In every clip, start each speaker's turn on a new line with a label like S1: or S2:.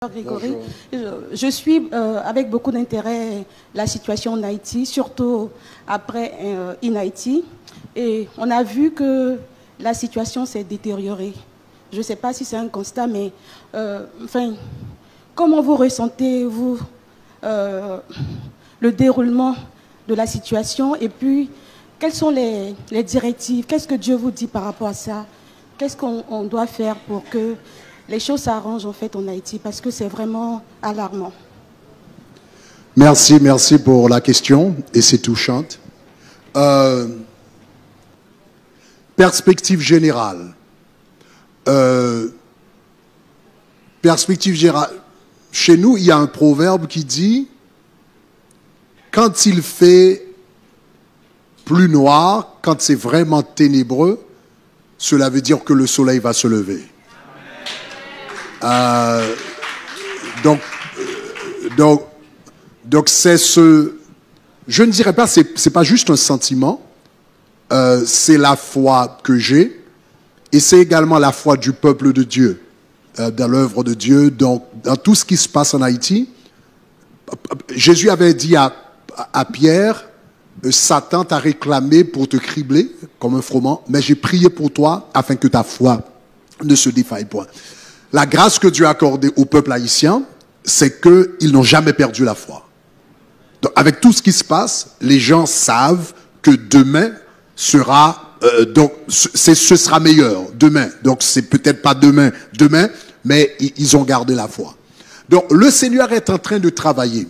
S1: Grégory, je suis avec beaucoup d'intérêt la situation en Haïti, surtout après In Haïti. Et on a vu que la situation s'est détériorée. Je ne sais pas si c'est un constat, mais enfin, comment vous ressentez-vous le déroulement de la situation? Et puis, quelles sont les directives? Qu'est-ce que Dieu vous dit par rapport à ça? Qu'est-ce qu'on doit faire pour que les choses s'arrangent en fait en Haïti? Parce que c'est vraiment alarmant.
S2: Merci pour la question, et c'est touchante. Perspective générale. Perspective générale. Chez nous, il y a un proverbe qui dit « Quand il fait plus noir, quand c'est vraiment ténébreux, cela veut dire que le soleil va se lever. » Donc c'est ce... Je ne dirais pas, c'est pas juste un sentiment, c'est la foi que j'ai, et c'est également la foi du peuple de Dieu, dans l'œuvre de Dieu, donc dans tout ce qui se passe en Haïti. Jésus avait dit à Pierre, Satan t'a réclamé pour te cribler comme un froment, mais j'ai prié pour toi afin que ta foi ne se défaille point. La grâce que Dieu a accordée au peuple haïtien, c'est qu'ils n'ont jamais perdu la foi. Donc, avec tout ce qui se passe, les gens savent que demain sera, ce sera meilleur, demain. Donc, c'est peut-être pas demain, mais ils ont gardé la foi. Donc, le Seigneur est en train de travailler.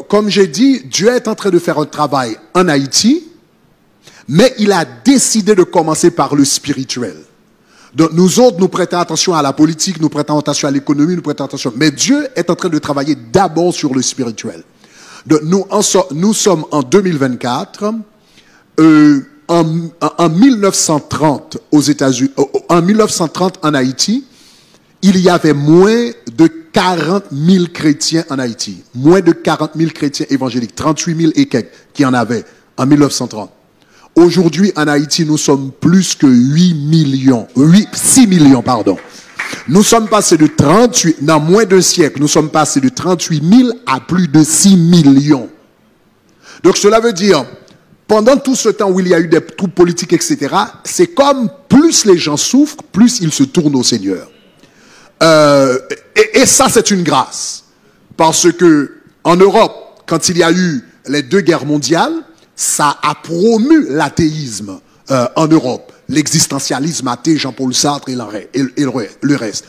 S2: Comme j'ai dit, Dieu est en train de faire un travail en Haïti, mais il a décidé de commencer par le spirituel. Donc nous autres, nous prêtons attention à la politique, nous prêtons attention à l'économie, nous prêtons attention. Mais Dieu est en train de travailler d'abord sur le spirituel. Donc nous sommes en 2024, en 1930 aux États-Unis, en 1930 en Haïti, il y avait moins de 40 000 chrétiens en Haïti. Moins de 40 000 chrétiens évangéliques. 38 000 et quelques qui en avaient en 1930. Aujourd'hui, en Haïti, nous sommes plus que 6 millions, pardon. Nous sommes passés de 38, dans moins d'un siècle, nous sommes passés de 38 000 à plus de 6 millions. Donc cela veut dire, pendant tout ce temps où il y a eu des troupes politiques, etc., c'est comme plus les gens souffrent, plus ils se tournent au Seigneur. Et ça, c'est une grâce. Parce que en Europe, quand il y a eu les 2 guerres mondiales, ça a promu l'athéisme en Europe. L'existentialisme athée, Jean-Paul Sartre et le reste.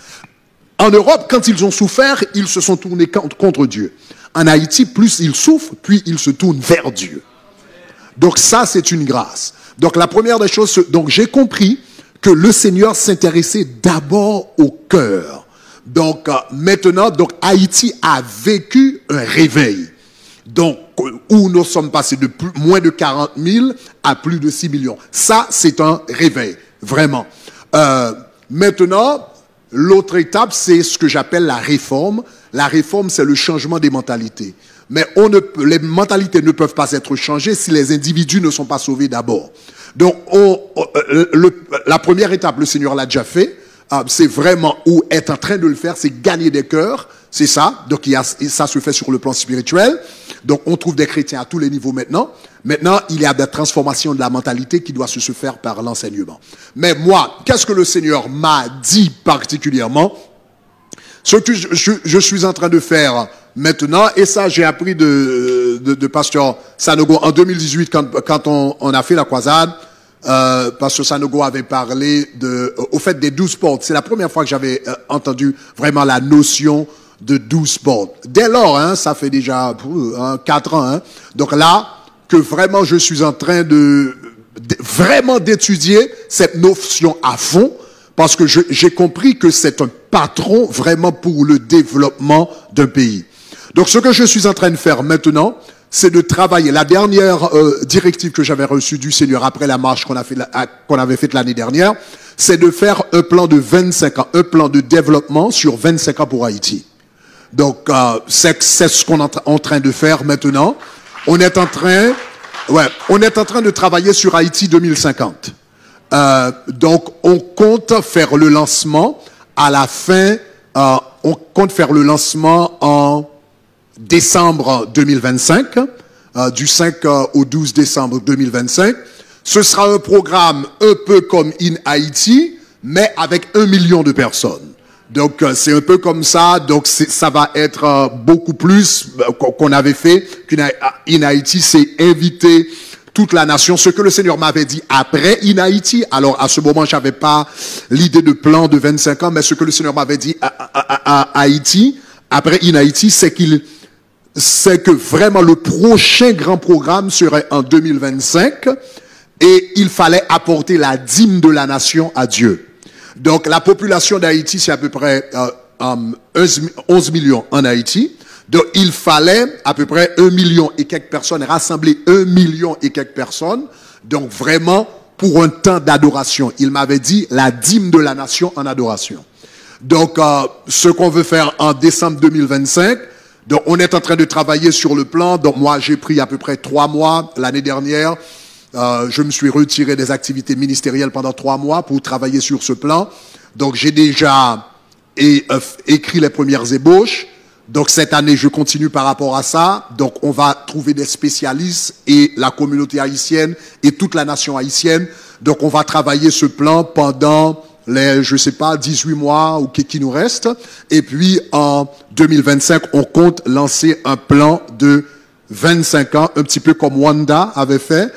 S2: En Europe, quand ils ont souffert, ils se sont tournés contre Dieu. En Haïti, plus ils souffrent, puis ils se tournent vers Dieu. Donc ça, c'est une grâce. Donc la première des choses, donc j'ai compris que le Seigneur s'intéressait d'abord au cœur. Donc maintenant, donc Haïti a vécu un réveil. Donc, où nous sommes passés de moins de 40 000 à plus de 6 millions. Ça, c'est un réveil, vraiment. Maintenant, l'autre étape, c'est ce que j'appelle la réforme. La réforme, c'est le changement des mentalités. Mais les mentalités ne peuvent pas être changées si les individus ne sont pas sauvés d'abord. Donc, la première étape, le Seigneur l'a déjà fait. C'est vraiment, ou est en train de le faire, c'est gagner des cœurs. C'est ça. Donc, ça se fait sur le plan spirituel. Donc, on trouve des chrétiens à tous les niveaux maintenant. Maintenant, il y a des transformations de la mentalité qui doivent se faire par l'enseignement. Mais moi, qu'est-ce que le Seigneur m'a dit particulièrement? Ce que je suis en train de faire maintenant, et ça, j'ai appris de Pasteur Sanogo en 2018, quand on a fait la croisade. Pasteur Sanogo avait parlé au fait des 12 portes. C'est la première fois que j'avais entendu vraiment la notion de 12 portes. Dès lors, hein, ça fait déjà 4 ans. Hein, donc là, que vraiment je suis en train vraiment d'étudier cette notion à fond, parce que j'ai compris que c'est un patron vraiment pour le développement d'un pays. Donc ce que je suis en train de faire maintenant, c'est de travailler. La dernière directive que j'avais reçue du Seigneur après la marche qu'on avait faite l'année dernière, c'est de faire un plan de 25 ans, un plan de développement sur 25 ans pour Haïti. Donc, c'est ce qu'on est en train de faire maintenant. On est en train de travailler sur Haïti 2050. Donc, on compte faire le lancement à la fin on compte faire le lancement en décembre 2025, du 5 au 12 décembre 2025. Ce sera un programme un peu comme In Haïti, mais avec 1 million de personnes. Donc, c'est un peu comme ça. Donc, ça va être beaucoup plus qu'on avait fait. In Haïti, c'est inviter toute la nation. Ce que le Seigneur m'avait dit après In Haïti. Alors, à ce moment, j'avais pas l'idée de plan de 25 ans, mais ce que le Seigneur m'avait dit à Haïti, après In Haïti, c'est que vraiment le prochain grand programme serait en 2025 et il fallait apporter la dîme de la nation à Dieu. Donc, la population d'Haïti, c'est à peu près 11 millions en Haïti. Donc, il fallait à peu près 1 million et quelques personnes, rassembler 1 million et quelques personnes. Donc, vraiment, pour un temps d'adoration. Il m'avait dit la dîme de la nation en adoration. Donc, ce qu'on veut faire en décembre 2025, donc, on est en train de travailler sur le plan. Donc, moi, j'ai pris à peu près 3 mois l'année dernière. Je me suis retiré des activités ministérielles pendant 3 mois pour travailler sur ce plan. Donc, j'ai déjà écrit les premières ébauches. Donc, cette année, je continue par rapport à ça. Donc, on va trouver des spécialistes et la communauté haïtienne et toute la nation haïtienne. Donc, on va travailler ce plan pendant les, je sais pas, 18 mois ou qui nous reste. Et puis, en 2025, on compte lancer un plan de 25 ans, un petit peu comme Wanda avait fait,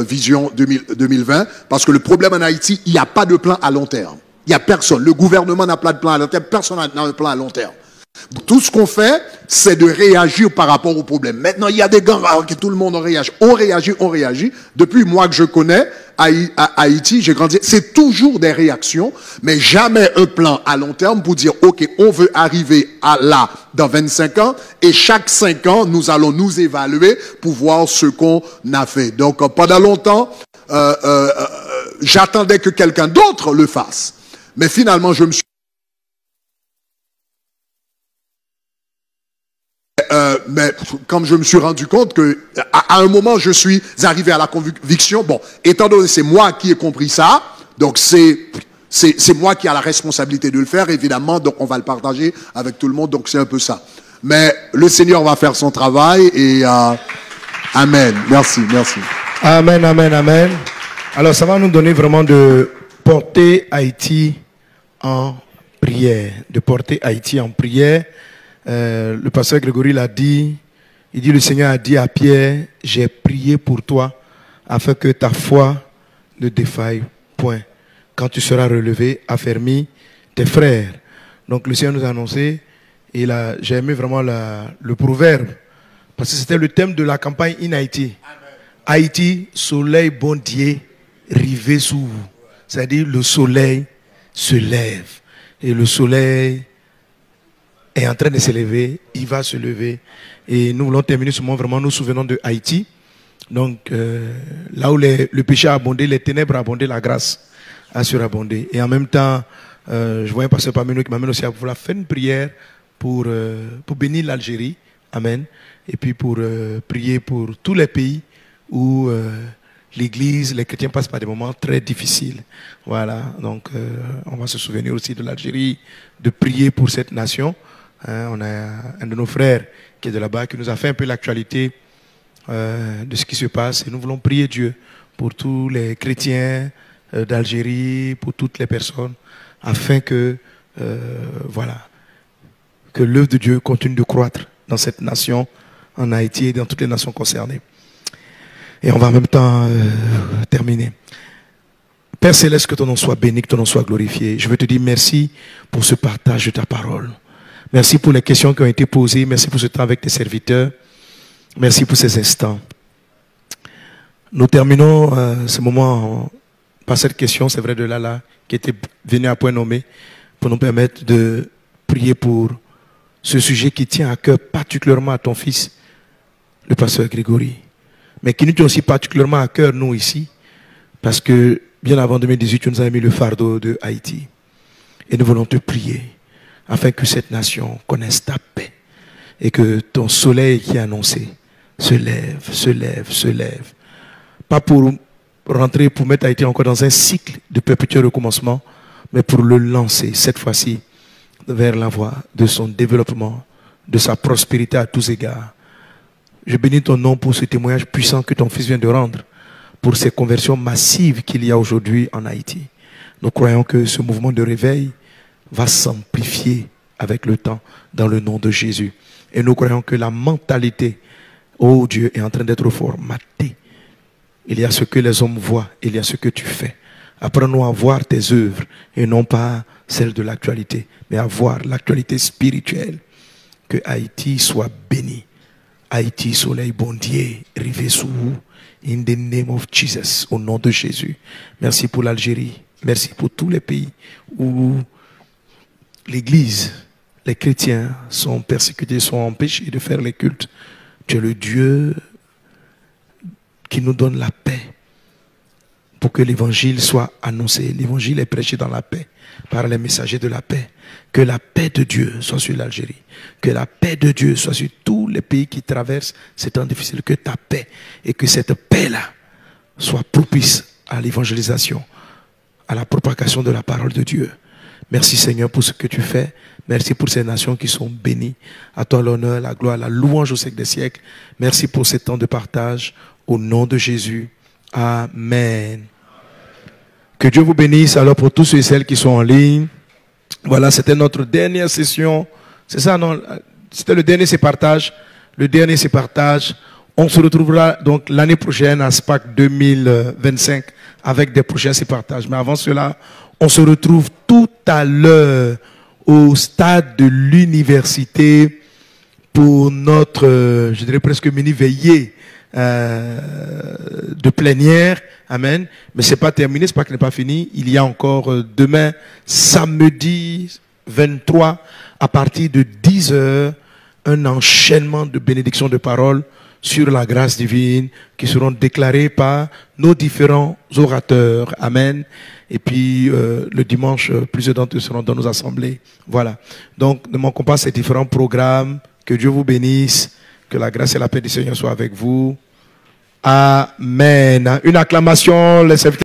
S2: Vision 2020, parce que le problème en Haïti, il n'y a pas de plan à long terme. Il n'y a personne. Le gouvernement n'a pas de plan à long terme, personne n'a un plan à long terme. Tout ce qu'on fait, c'est de réagir par rapport au problème. Maintenant, il y a des gangs que tout le monde réagit. On réagit. Depuis moi que je connais, à Haïti, j'ai grandi. C'est toujours des réactions, mais jamais un plan à long terme pour dire, OK, on veut arriver à là dans 25 ans, et chaque 5 ans, nous allons nous évaluer pour voir ce qu'on a fait. Donc, pendant longtemps, j'attendais que quelqu'un d'autre le fasse. Mais finalement, je me suis mais comme je me suis rendu compte que à un moment je suis arrivé à la conviction, bon, étant donné que c'est moi qui ai compris ça, donc c'est moi qui ai la responsabilité de le faire, évidemment, donc on va le partager avec tout le monde, donc c'est un peu ça. Mais le Seigneur va faire son travail et amen. Merci.
S3: Amen. Alors ça va nous donner vraiment de porter Haïti en prière, le pasteur Grégory l'a dit, il dit, le Seigneur a dit à Pierre, j'ai prié pour toi afin que ta foi ne défaille point. Quand tu seras relevé, affermis tes frères. Donc le Seigneur nous a annoncé, et j'ai aimé vraiment le proverbe, parce que c'était le thème de la campagne In Haïti. Haïti, soleil bon Dieu, rivé sous vous. C'est-à-dire le soleil se lève. Et le soleil est en train de se lever, il va se lever. Et nous voulons terminer ce moment vraiment nous souvenons de Haïti. Donc, là où le péché a abondé, les ténèbres a abondé, la grâce a surabondé. Et en même temps, je voyais un pasteur parmi nous qui m'amène aussi à vouloir faire une prière pour bénir l'Algérie. Amen. Et puis pour prier pour tous les pays où l'Église, les chrétiens passent par des moments très difficiles. Voilà. Donc, on va se souvenir aussi de l'Algérie, de prier pour cette nation. On a un de nos frères qui est de là-bas, qui nous a fait un peu l'actualité de ce qui se passe. Et nous voulons prier Dieu pour tous les chrétiens d'Algérie, pour toutes les personnes, afin que, voilà, que l'œuvre de Dieu continue de croître dans cette nation, en Haïti et dans toutes les nations concernées. Et on va en même temps terminer. Père Céleste, que ton nom soit béni, que ton nom soit glorifié. Je veux te dire merci pour ce partage de ta parole. Merci pour les questions qui ont été posées. Merci pour ce temps avec tes serviteurs. Merci pour ces instants. Nous terminons ce moment par cette question, c'est vrai, de Lala, qui était venu à point nommé, pour nous permettre de prier pour ce sujet qui tient à cœur particulièrement à ton fils, le pasteur Grégory, mais qui nous tient aussi particulièrement à cœur, nous, ici, parce que bien avant 2018, tu nous as mis le fardeau de Haïti. Et nous voulons te prier afin que cette nation connaisse ta paix et que ton soleil qui est annoncé se lève. Pas pour rentrer, pour mettre Haïti encore dans un cycle de perpétuel recommencement, mais pour le lancer cette fois-ci vers la voie de son développement, de sa prospérité à tous égards. Je bénis ton nom pour ce témoignage puissant que ton fils vient de rendre, pour ces conversions massives qu'il y a aujourd'hui en Haïti. Nous croyons que ce mouvement de réveil va s'amplifier avec le temps dans le nom de Jésus. Et nous croyons que la mentalité, oh Dieu, est en train d'être formatée. Il y a ce que les hommes voient, il y a ce que tu fais. Apprends-nous à voir tes œuvres et non pas celles de l'actualité, mais à voir l'actualité spirituelle. Que Haïti soit béni. Haïti, soleil bondier, rivé sous vous. In the name of Jesus, au nom de Jésus. Merci pour l'Algérie. Merci pour tous les pays où l'Église, les chrétiens sont persécutés, sont empêchés de faire les cultes. Tu es le Dieu qui nous donne la paix pour que l'évangile soit annoncé. L'évangile est prêché dans la paix par les messagers de la paix. Que la paix de Dieu soit sur l'Algérie. Que la paix de Dieu soit sur tous les pays qui traversent ces temps difficiles. Que ta paix et que cette paix-là soit propice à l'évangélisation, à la propagation de la parole de Dieu. Merci Seigneur pour ce que tu fais. Merci pour ces nations qui sont bénies. À toi l'honneur, la gloire, la louange au siècle des siècles. Merci pour ces temps de partage. Au nom de Jésus. Amen. Que Dieu vous bénisse. Alors pour tous ceux et celles qui sont en ligne, voilà, c'était notre dernière session. C'est ça, non? C'était le dernier c'est partage. Le dernier c'est partage. On se retrouvera donc l'année prochaine à SPAC 2025 avec des prochains c'est partage. Mais avant cela, on se retrouve tout à l'heure au stade de l'université pour notre, je dirais presque mini-veillée de plénière. Amen. Mais c'est pas terminé, c'est pas que n'est pas fini. Il y a encore demain, samedi 23, à partir de 10h, un enchaînement de bénédictions de paroles sur la grâce divine qui seront déclarées par nos différents orateurs. Amen. Et puis, le dimanche, plusieurs d'entre eux seront dans nos assemblées. Voilà. Donc, ne manquons pas ces différents programmes. Que Dieu vous bénisse. Que la grâce et la paix du Seigneur soient avec vous. Amen. Une acclamation, les serviteurs.